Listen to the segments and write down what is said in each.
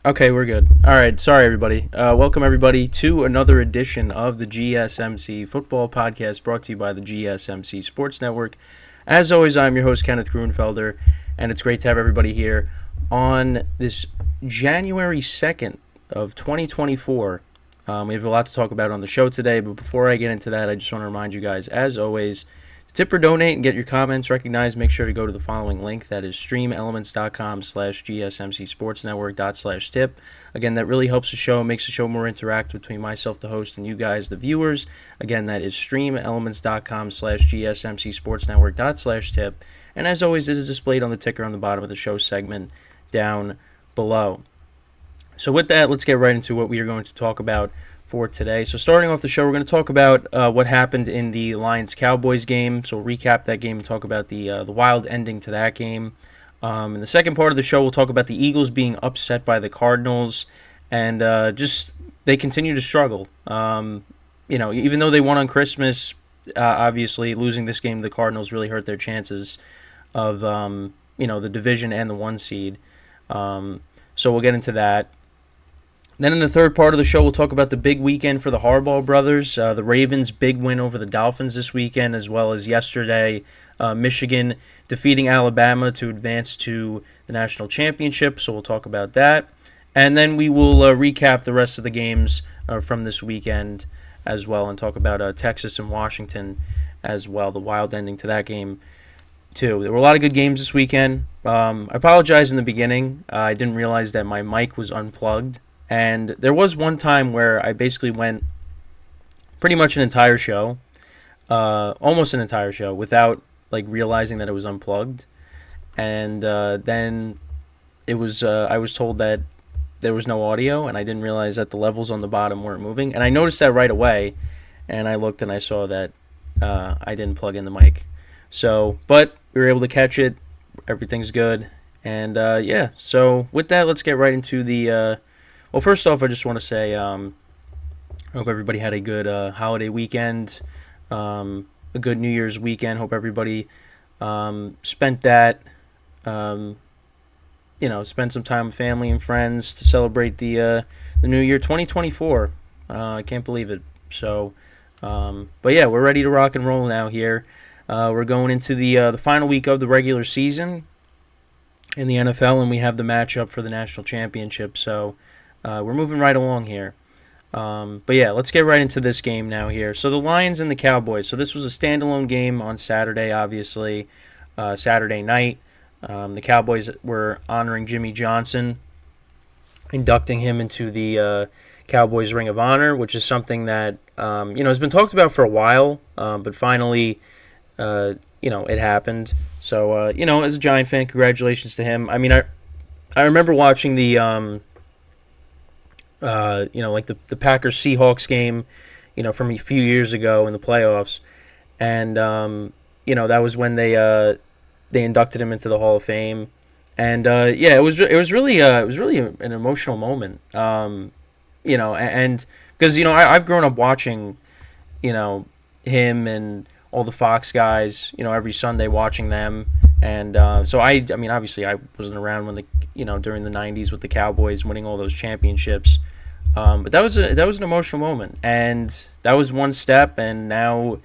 Okay, we're good. All right, sorry everybody. Welcome everybody to another edition of the GSMC Football Podcast, brought to you by the GSMC Sports Network. As always, I'm your host Kenneth Grunfelder, and it's great to have everybody here on this January 2nd of 2024. We have a lot to talk about on the show today, but before I get into that, I just want to remind you guys, as always, to tip or donate and get your comments recognized, make sure to go to the following link. That is streamelements.com/gsmcsportsnetwork./tip. Again, that really helps the show, makes the show more interactive between myself, the host, and you guys, the viewers. Again, that is streamelements.com/gsmcsportsnetwork./tip. And as always, it is displayed on the ticker on the bottom of the show segment down below. So with that, let's get right into what we are going to talk about for today. So starting off the show, we're going to talk about what happened in the Lions-Cowboys game. So we'll recap that game and talk about the wild ending to that game. In the second part of the show, we'll talk about the Eagles being upset by the Cardinals, and just they continue to struggle. Even though they won on Christmas, obviously losing this game to the Cardinals really hurt their chances of the division and the 1 seed. So we'll get into that. Then in the third part of the show, we'll talk about the big weekend for the Harbaugh brothers. The Ravens' big win over the Dolphins this weekend, as well as yesterday, Michigan defeating Alabama to advance to the national championship. So we'll talk about that. And then we will recap the rest of the games from this weekend as well, and talk about Texas and Washington as well, the wild ending to that game too. There were a lot of good games this weekend. I apologize in the beginning. I didn't realize that my mic was unplugged. And there was one time where I basically went pretty much an entire show, almost an entire show, without realizing that it was unplugged. And then it was I was told that there was no audio, and I didn't realize that the levels on the bottom weren't moving. And I noticed that right away, and I looked and I saw that I didn't plug in the mic. But we were able to catch it. Everything's good. And so with that, let's get right into the. Well, first off, I just want to say I hope everybody had a good holiday weekend, a good New Year's weekend. Hope everybody spent that, spent some time with family and friends to celebrate the new year 2024. I can't believe it. So, but yeah, we're ready to rock and roll now here. We're going into the final week of the regular season in the NFL, and we have the matchup for the national championship. So. We're moving right along here. But yeah, let's get right into this game now here. So the Lions and the Cowboys. So this was a standalone game on Saturday, obviously, Saturday night. The Cowboys were honoring Jimmy Johnson, inducting him into the Cowboys Ring of Honor, which is something that has been talked about for a while, but finally, it happened. So as a Giant fan, congratulations to him. I mean, I remember watching the the Packers Seahawks game, from a few years ago in the playoffs, and that was when they inducted him into the Hall of Fame, and it was really an emotional moment, and because I've grown up watching, him and all the Fox guys, every Sunday watching them, and so I mean obviously I wasn't around when during the 90s with the Cowboys winning all those championships. But that was an emotional moment, and that was one step, and now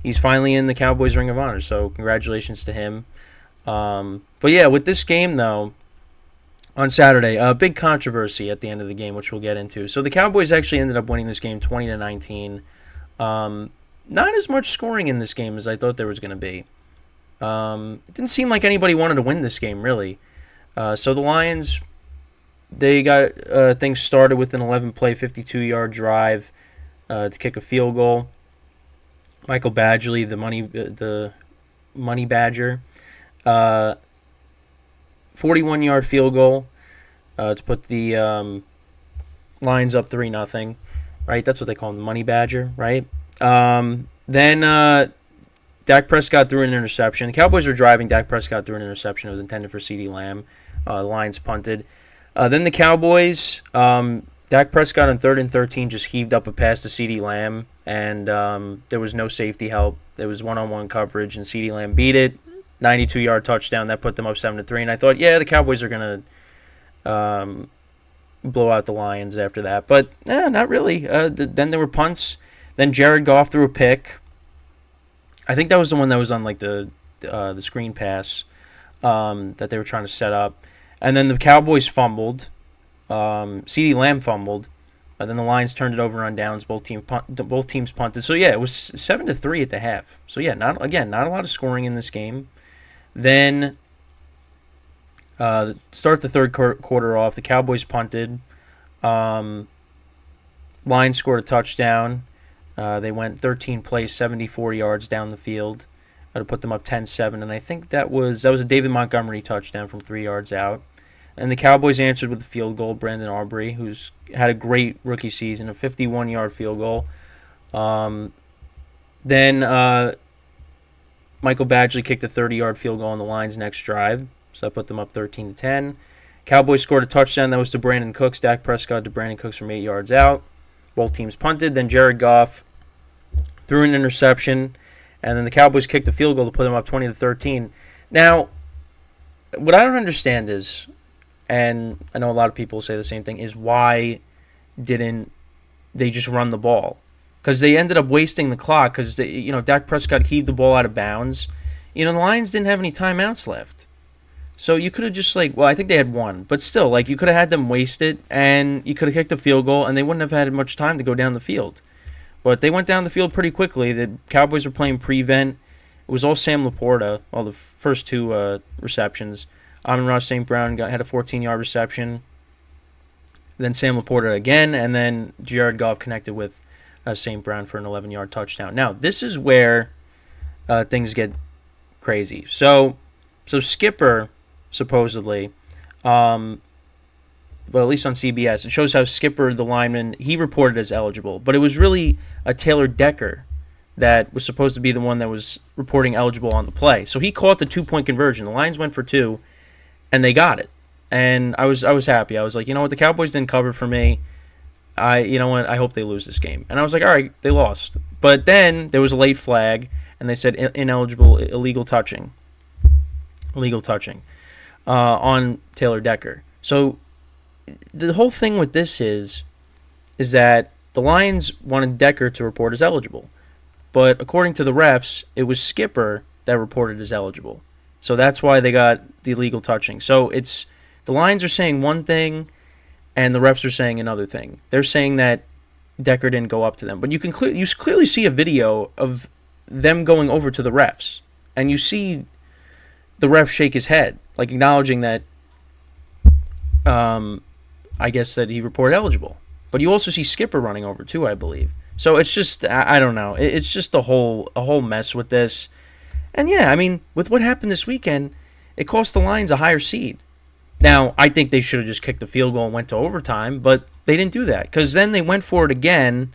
he's finally in the Cowboys Ring of Honor. So congratulations to him. But yeah, with this game though, on Saturday, a big controversy at the end of the game, which we'll get into. So the Cowboys actually ended up winning this game 20-19. Not as much scoring in this game as I thought there was going to be. It didn't seem like anybody wanted to win this game really. So the Lions. They got things started with an 11-play, 52-yard drive to kick a field goal. Michael Badgley, the money badger, 41-yard field goal to put the Lions up 3-0. Right, that's what they call him, the money badger. Right. Then Dak Prescott threw an interception. The Cowboys were driving. Dak Prescott threw an interception. It was intended for CeeDee Lamb. The Lions punted. Then the Cowboys, Dak Prescott on 3rd and 13 just heaved up a pass to CeeDee Lamb, and there was no safety help. There was one-on-one coverage, and CeeDee Lamb beat it. 92-yard touchdown. That put them up 7-3. And I thought, yeah, the Cowboys are going to blow out the Lions after that. But not really. Then there were punts. Then Jared Goff threw a pick. I think that was the one that was on like the screen pass that they were trying to set up. And then the Cowboys fumbled. CeeDee Lamb fumbled. And then the Lions turned it over on downs. Both teams punted. So yeah, it was 7-3 at the half. So yeah, not a lot of scoring in this game. Then start the third quarter off. The Cowboys punted. Lions scored a touchdown. They went 13 plays, 74 yards down the field to put them up 10-7. And I think that was a David Montgomery touchdown from 3 yards out. And the Cowboys answered with a field goal. Brandon Aubrey, who's had a great rookie season, a 51-yard field goal. Then Michael Badgley kicked a 30-yard field goal on the Lions' next drive. So that put them up 13-10. Cowboys scored a touchdown. That was to Brandon Cooks. Dak Prescott to Brandon Cooks from 8 yards out. Both teams punted. Then Jared Goff threw an interception. And then the Cowboys kicked a field goal to put them up 20-13. Now, what I don't understand is, and I know a lot of people say the same thing, is why didn't they just run the ball? Because they ended up wasting the clock because Dak Prescott heaved the ball out of bounds. The Lions didn't have any timeouts left. So you could have just I think they had one, but still, you could have had them waste it, and you could have kicked a field goal, and they wouldn't have had much time to go down the field. But they went down the field pretty quickly. The Cowboys were playing prevent. It was all Sam Laporta, all the first two receptions. AmonRaSt.Brown had a 14-yard reception. Then Sam Laporta again, and then Jared Goff connected with St. Brown for an 11-yard touchdown. Now, this is where things get crazy. So Skipper, supposedly, well, at least on CBS, it shows how Skipper, the lineman, he reported as eligible. But it was really a Taylor Decker that was supposed to be the one that was reporting eligible on the play. So he caught the 2-point conversion. The Lions went for 2, and they got it. And I was happy. I was like, you know what, the Cowboys didn't cover for me. I hope they lose this game. And I was like, all right, they lost. But then there was a late flag, and they said ineligible, illegal touching on Taylor Decker. So the whole thing with this is that the Lions wanted Decker to report as eligible. But according to the refs, it was Skipper that reported as eligible. So that's why they got the illegal touching. So it's the Lions are saying one thing, and the refs are saying another thing. They're saying that Decker didn't go up to them. But you clearly see a video of them going over to the refs. And you see the ref shake his head, acknowledging that I guess that he reported eligible. But you also see Skipper running over too, I believe. So it's just, I don't know. It's just a whole mess with this. And yeah, I mean, with what happened this weekend, it cost the Lions a higher seed. Now, I think they should have just kicked the field goal and went to overtime, but they didn't do that. Because then they went for it again,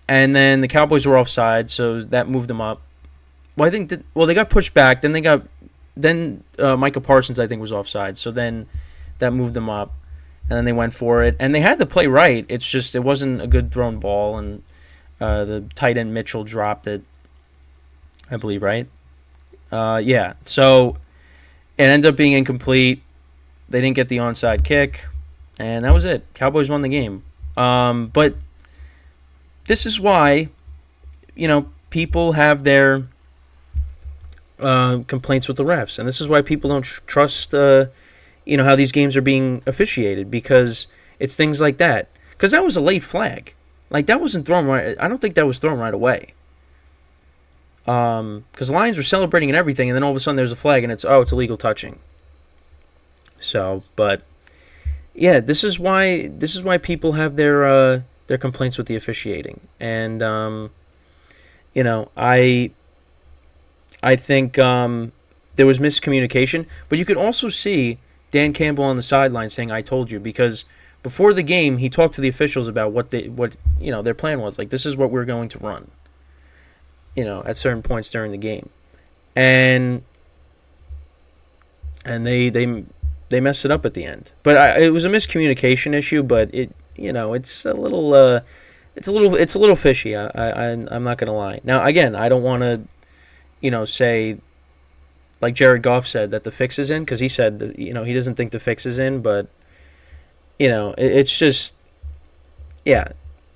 and then the Cowboys were offside, so that moved them up. Well, I think they got pushed back. Then Micah Parsons, I think, was offside. So then that moved them up. And then they went for it. And they had the play right. It's just it wasn't a good thrown ball. And the tight end Mitchell dropped it, I believe, right? Yeah. So it ended up being incomplete. They didn't get the onside kick. And that was it. Cowboys won the game. But this is why, people have their complaints with the refs, and this is why people don't trust how these games are being officiated, because it's things like that. Because that was a late flag, that wasn't thrown right. I don't think that was thrown right away. Because the Lions were celebrating and everything, and then all of a sudden there's a flag and it's illegal touching. So, but yeah, this is why people have their complaints with the officiating, and I think there was miscommunication, but you could also see Dan Campbell on the sideline saying, "I told you," because before the game he talked to the officials about what their plan was. This is what we're going to run. At certain points during the game, and they messed it up at the end. But it was a miscommunication issue. But it's a little fishy. I'm not gonna lie. Now again, I don't want to say, like Jared Goff said, that the fix is in, because he said that, he doesn't think the fix is in, but It's just, yeah,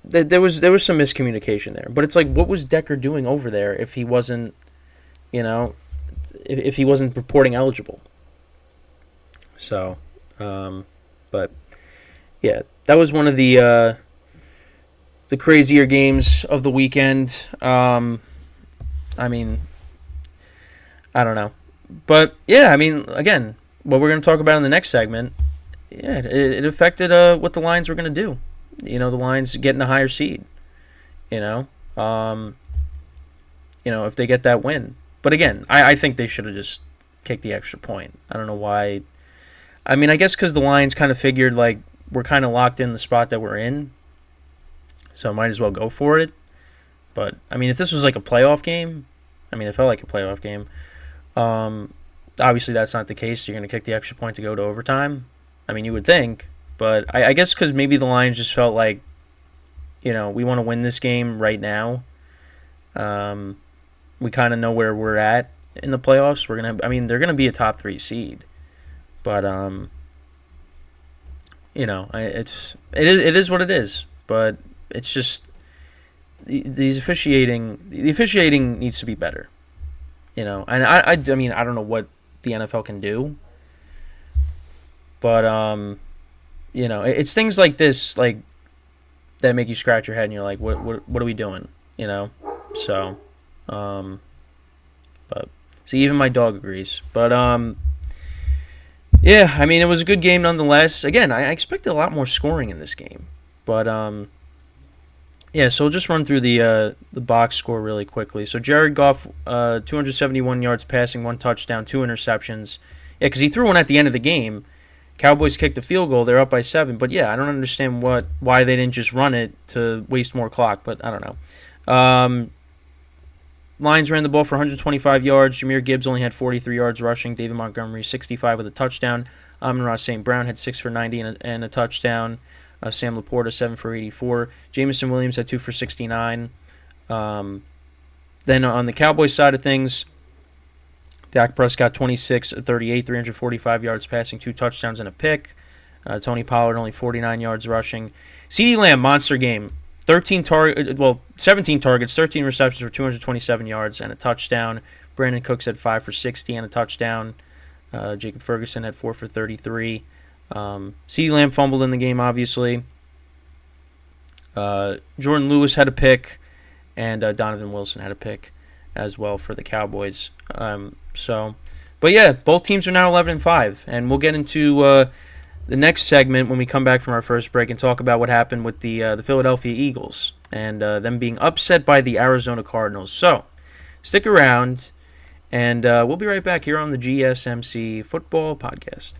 there was some miscommunication there. But it's like, what was Decker doing over there if he wasn't, you know, if he wasn't reporting eligible? So, but yeah, that was one of the crazier games of the weekend. I mean, I don't know, but yeah, I mean, again, what we're going to talk about in the next segment, yeah, it affected what the Lions were going to do. The Lions getting a higher seed. You know, um, if they get that win. But again, I think they should have just kicked the extra point. I don't know why. I mean, I guess because the Lions kind of figured like we're kind of locked in the spot that we're in, so I might as well go for it. But I mean, if this was like a playoff game, I mean, it felt like a playoff game. Um, Obviously, that's not the case. You're going to kick the extra point to go to overtime. I mean, you would think, but I guess because maybe the Lions just felt like, we want to win this game right now. We kind of know where we're at in the playoffs. I mean, they're gonna be a top 3 seed, but it is what it is. But it's just the officiating needs to be better. And I mean, I don't know what the NFL can do, but it's things like this like that make you scratch your head and you're like, what are we doing? So, but see, even my dog agrees. But yeah, I mean, it was a good game nonetheless. Again, I expected a lot more scoring in this game, but yeah. So we'll just run through the box score really quickly. So Jared Goff, 271 yards passing, 1 touchdown, 2 interceptions. Yeah, because he threw one at the end of the game. Cowboys kicked the field goal. They're up by 7. But yeah, I don't understand why they didn't just run it to waste more clock. But I don't know. Lions ran the ball for 125 yards. Jahmyr Gibbs only had 43 yards rushing. David Montgomery 65 with a touchdown. AmonRaSt.Brown had 6 for 90 and a touchdown. Sam Laporta 7 for 84. Jameson Williams had 2 for 69. Then on the Cowboys side of things, Dak Prescott 26 38, 345 yards passing, 2 touchdowns and a pick. Tony Pollard only 49 yards rushing. CeeDee Lamb, monster game. 17 targets, 13 receptions for 227 yards and a touchdown. Brandon Cooks had 5 for 60 and a touchdown. Jacob Ferguson had 4 for 33. CeeDee Lamb fumbled in the game, obviously. Jordan Lewis had a pick, and Donovan Wilson had a pick as well for the Cowboys. But yeah, both teams are now 11-5, and we'll get into the next segment when we come back from our first break and talk about what happened with the Philadelphia Eagles and them being upset by the Arizona Cardinals. So stick around, and we'll be right back here on the GSMC Football Podcast.